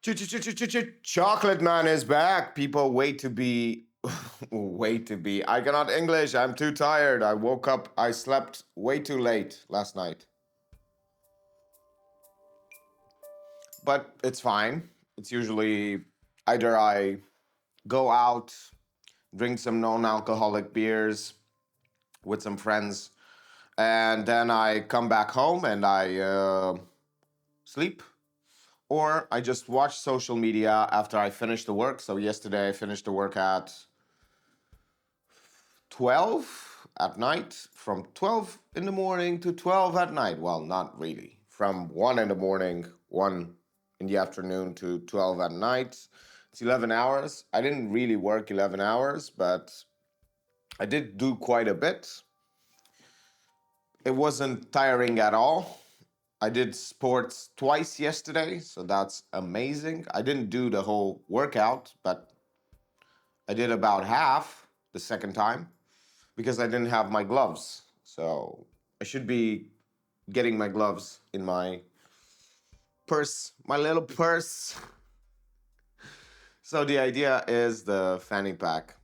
Chocolate Man is back. People wait to be. Wait to be. I cannot English. I'm too tired. I woke up. I slept way too late last night. But it's fine. It's usually either I go out, drink some non alcoholic beers with some friends, and then I come back home and I sleep. Or I just watch social media after I finish the work. So yesterday I finished the work at 12 at night, from 12 in the morning to 12 at night. Well, not really. From 1 in the morning, 1 in the afternoon to 12 at night. It's 11 hours. I didn't really work 11 hours, but I did do quite a bit. It wasn't tiring at all. I did sports twice yesterday, so that's amazing. I didn't do the whole workout, but I did about half the second time because I didn't have my gloves. So I should be getting my gloves in my purse, my little purse. So the idea is the fanny pack.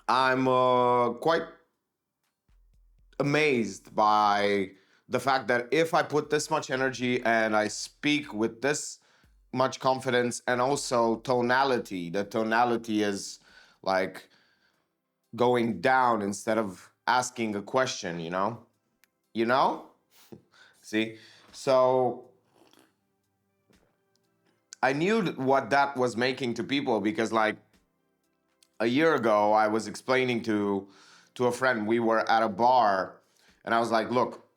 I'm quite amazed by the fact that if I put this much energy and I speak with this much confidence and also tonality, the tonality is like going down instead of asking a question, you know? You know? See? So I knew what that was making to people because, like, a year ago, I was explaining to a friend, we were at a bar, and I was like, look,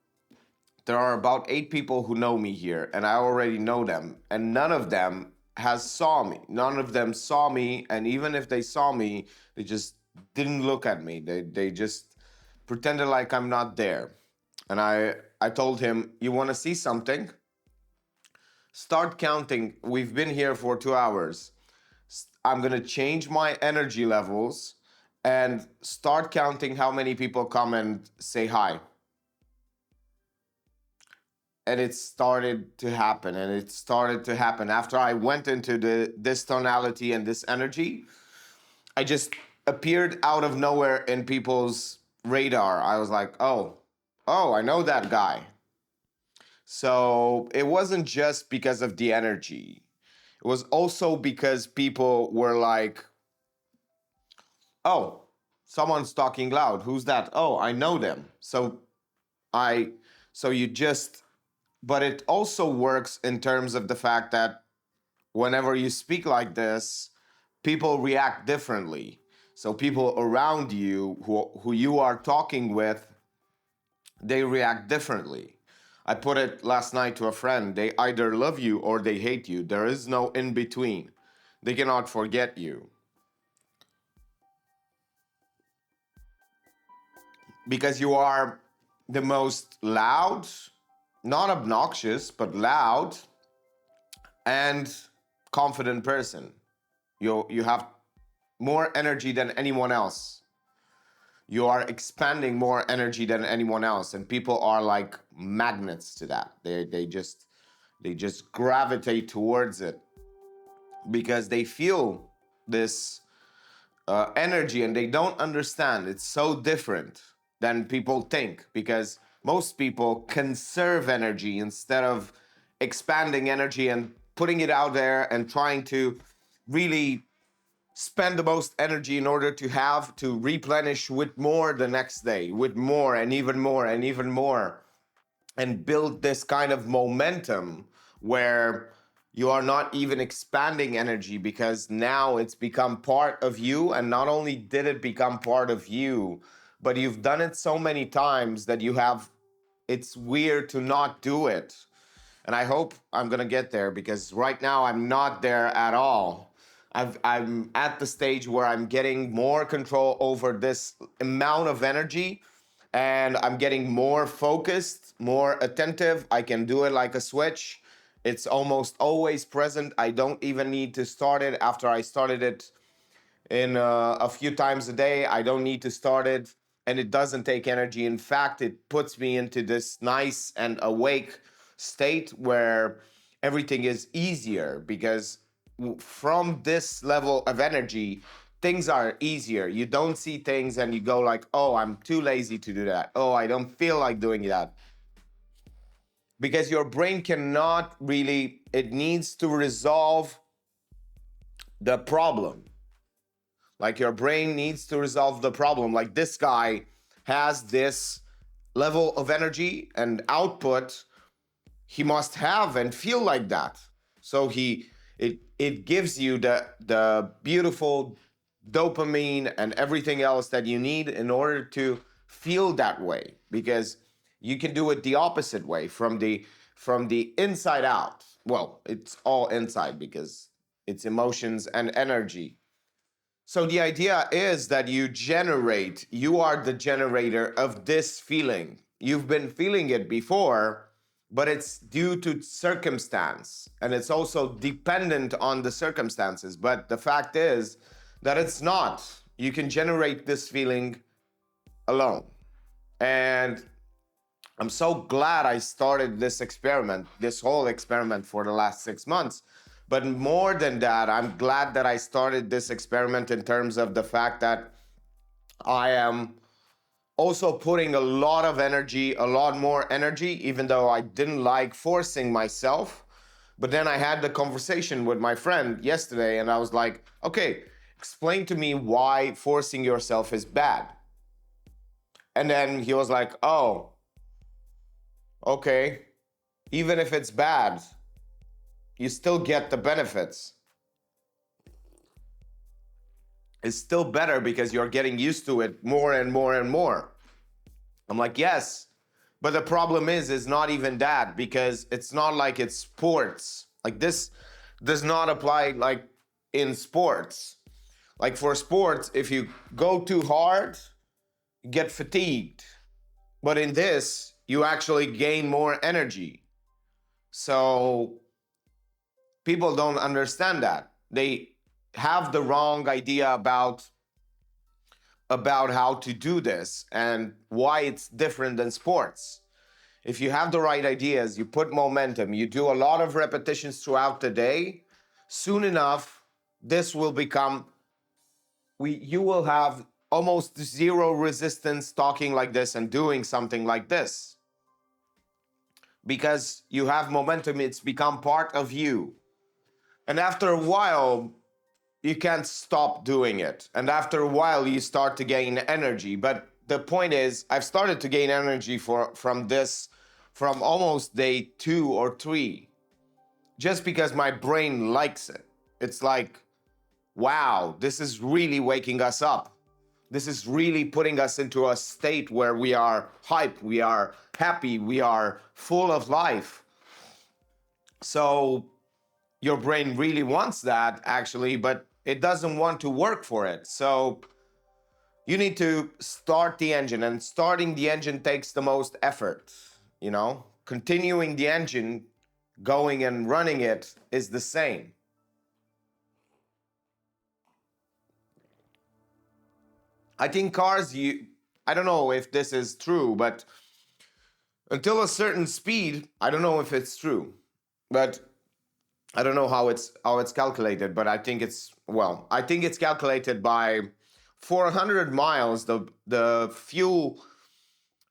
there are about 8 people who know me here, and I already know them, and none of them has saw me. None of them saw me, and even if they saw me, they just didn't look at me. They just pretended like I'm not there. And I told him, you want to see something? Start counting. We've been here for 2 hours. I'm going to change my energy levels and start counting how many people come and say hi. And it started to happen, and it started to happen. After I went into this tonality and this energy, I just appeared out of nowhere in people's radar. I was like, oh, I know that guy. So it wasn't just because of the energy. It was also because people were like, oh, someone's talking loud. Who's that? Oh, I know them. I, so you just, but it also works in terms of the fact that whenever you speak like this, people react differently. So people around you who you are talking with, they react differently. I put it last night to a friend. They either love you or they hate you. There is no in between. They cannot forget you because you are the most loud, not obnoxious, but loud and confident person. You have more energy than anyone else. You are expanding more energy than anyone else, and people are like magnets to that. They just gravitate towards it because they feel this energy, and they don't understand. It's so different than people think because most people conserve energy instead of expanding energy and putting it out there and trying to really spend the most energy in order to have to replenish with more the next day, with more and even more and even more, and build this kind of momentum where you are not even expanding energy because now it's become part of you. And not only did it become part of you, but you've done it so many times that you have, it's weird to not do it. And I hope I'm gonna get there because right now I'm not there at all. I'm at the stage where I'm getting more control over this amount of energy, and I'm getting more focused, more attentive. I can do it like a switch. It's almost always present. I don't even need to start it after I started it in a few times a day. I don't need to start it, and it doesn't take energy. In fact, it puts me into this nice and awake state where everything is easier because from this level of energy, things are easier. You don't see things and you go like, oh, I'm too lazy to do that. Oh, I don't feel like doing that. Because your brain cannot really, it needs to resolve the problem. Like your brain needs to resolve the problem. Like this guy has this level of energy and output, he must have and feel like that. So it gives you the beautiful dopamine and everything else that you need in order to feel that way, because you can do it the opposite way, from the inside out. Well, it's all inside because it's emotions and energy. So the idea is that you are the generator of this feeling. You've been feeling it before, but it's due to circumstance and it's also dependent on the circumstances. But the fact is that it's not. You can generate this feeling alone. And I'm so glad I started this experiment, this whole experiment for the last 6 months. But more than that, I'm glad that I started this experiment in terms of the fact that I am also putting a lot of energy, a lot more energy, even though I didn't like forcing myself. But then I had the conversation with my friend yesterday and I was like, okay, explain to me why forcing yourself is bad. And then he was like, oh, okay, even if it's bad, you still get the benefits. It's still better because you're getting used to it more and more and more. I'm like, yes, but the problem is not even that, because it's not like it's sports. Like this does not apply like in sports. Like for sports, if you go too hard, you get fatigued. But in this, you actually gain more energy. So people don't understand that. They have the wrong idea about how to do this and why it's different than sports. If you have the right ideas, you put momentum, you do a lot of repetitions throughout the day, soon enough this will become, you will have almost zero resistance talking like this and doing something like this, because you have momentum, it's become part of you. And after a while, you can't stop doing it. And after a while, you start to gain energy. But the point is, I've started to gain energy from almost day 2 or 3, just because my brain likes it. It's like, wow, this is really waking us up. This is really putting us into a state where we are hyped, we are happy, we are full of life. So your brain really wants that actually, but it doesn't want to work for it. So you need to start the engine, and starting the engine takes the most effort. Continuing the engine, going and running it is the same. I think cars, I don't know if this is true, but until a certain speed, I don't know if it's true, but I don't know how it's calculated, but I think it's calculated by 400 miles, the fuel,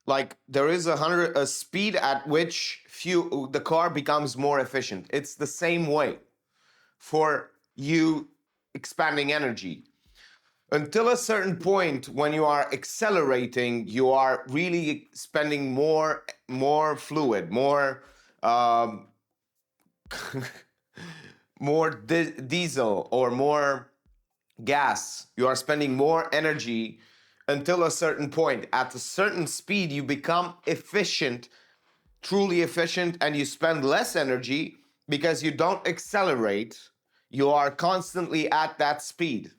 like there is a speed at which the car becomes more efficient. It's the same way for you expanding energy. Until a certain point, when you are accelerating, you are really spending more fluid, um, more diesel or more gas. You are spending more energy until a certain point. At a certain speed, you become efficient, truly efficient, and you spend less energy because you don't accelerate. You are constantly at that speed.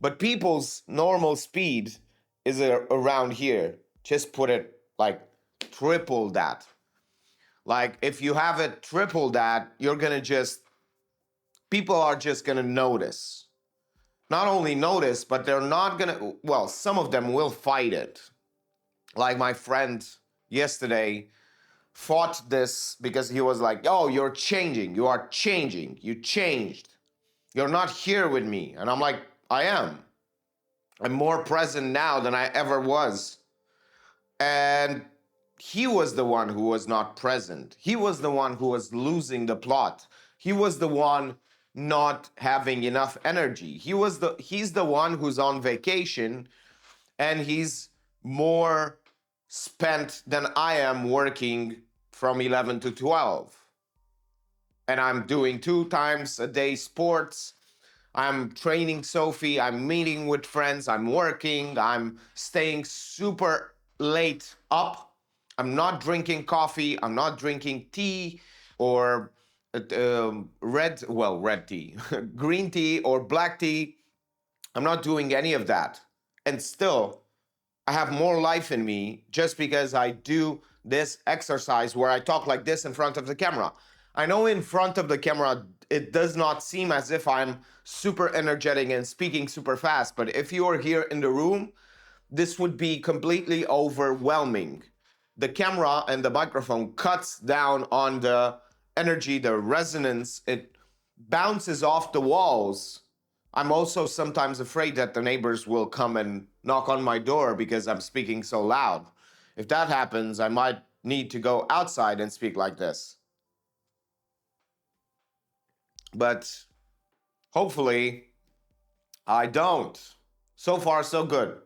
But people's normal speed is around here. Just put it like triple that. Like if you have it triple that, people are just gonna notice. Not only notice, but they're not gonna, well, some of them will fight it. Like my friend yesterday, fought this because he was like, "Oh, you're changing. You are changing. You changed. You're not here with me." And I'm like, "I am. I'm more present now than I ever was." And he was the one who was not present. He was the one who was losing the plot. He was the one not having enough energy. He's the one who's on vacation, and he's more spent than I am working from 11 to 12. And I'm doing 2 times a day sports. I'm training Sophie. I'm meeting with friends. I'm working. I'm staying super late up. I'm not drinking coffee. I'm not drinking tea or red tea, green tea or black tea. I'm not doing any of that. And still, I have more life in me just because I do this exercise where I talk like this in front of the camera. I know in front of the camera, it does not seem as if I'm super energetic and speaking super fast, but if you are here in the room, this would be completely overwhelming. The camera and the microphone cuts down on the energy, the resonance, it bounces off the walls. I'm also sometimes afraid that the neighbors will come and knock on my door because I'm speaking so loud. If that happens, I might need to go outside and speak like this. But hopefully, I don't. So far, so good.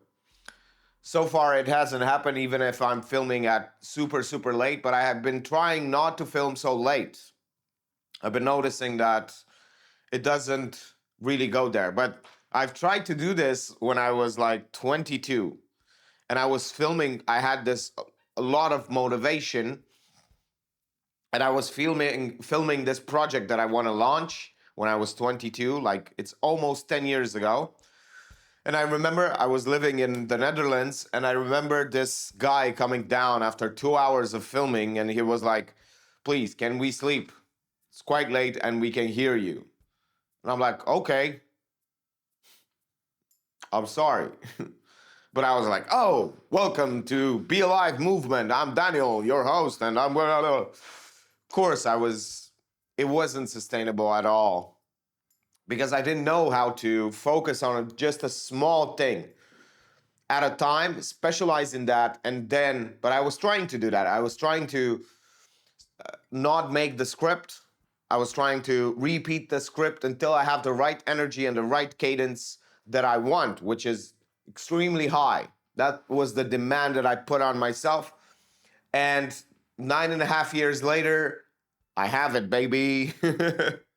So far, it hasn't happened, even if I'm filming at super, super late, but I have been trying not to film so late. I've been noticing that it doesn't really go there. But I've tried to do this when I was like 22 and I was filming. I had this a lot of motivation, and I was filming this project that I want to launch when I was 22, like it's almost 10 years ago. And I remember I was living in the Netherlands, and I remember this guy coming down after 2 hours of filming, and he was like, "Please, can we sleep? It's quite late and we can hear you." And I'm like, "Okay, I'm sorry." But I was like, "Oh, welcome to Be Alive Movement. I'm Daniel, your host, and I'm..." Of course, it wasn't sustainable at all because I didn't know how to focus on just a small thing at a time, specialize in that, and then, but I was trying to do that. I was trying to not make the script. I was trying to repeat the script until I have the right energy and the right cadence that I want, which is extremely high. That was the demand that I put on myself. And 9.5 years later, I have it, baby.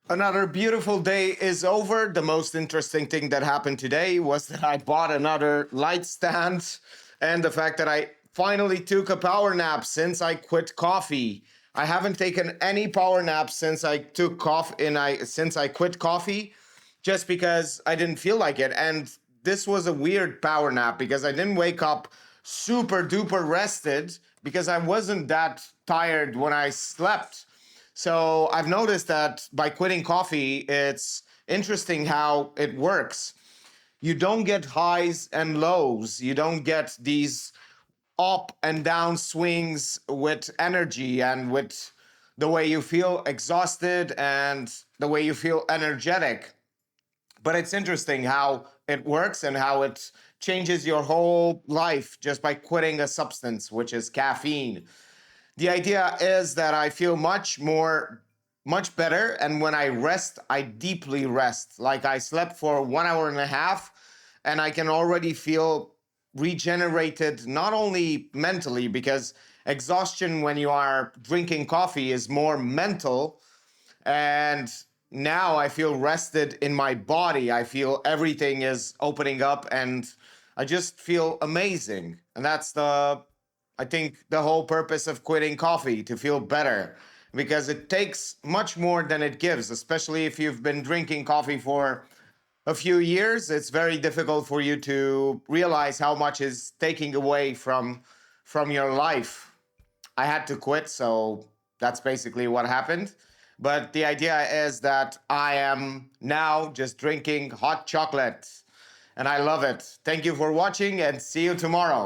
Another beautiful day is over. The most interesting thing that happened today was that I bought another light stand, and the fact that I finally took a power nap since I quit coffee. I haven't taken any power naps since I took coffee and since I quit coffee, just because I didn't feel like it. And this was a weird power nap because I didn't wake up super duper rested because I wasn't that tired when I slept. So I've noticed that by quitting coffee, it's interesting how it works. You don't get highs and lows. You don't get these up and down swings with energy and with the way you feel exhausted and the way you feel energetic. But it's interesting how it works and how it changes your whole life just by quitting a substance, which is caffeine. The idea is that I feel much better. And when I rest, I deeply rest. Like I slept for 1 hour and a half, and I can already feel regenerated, not only mentally, because exhaustion when you are drinking coffee is more mental. And now I feel rested in my body. I feel everything is opening up, and I just feel amazing. And that's I think, the whole purpose of quitting coffee, to feel better, because it takes much more than it gives, especially if you've been drinking coffee for a few years. It's very difficult for you to realize how much is taking away from your life. I had to quit, so that's basically what happened. But the idea is that I am now just drinking hot chocolate, and I love it. Thank you for watching, and see you tomorrow.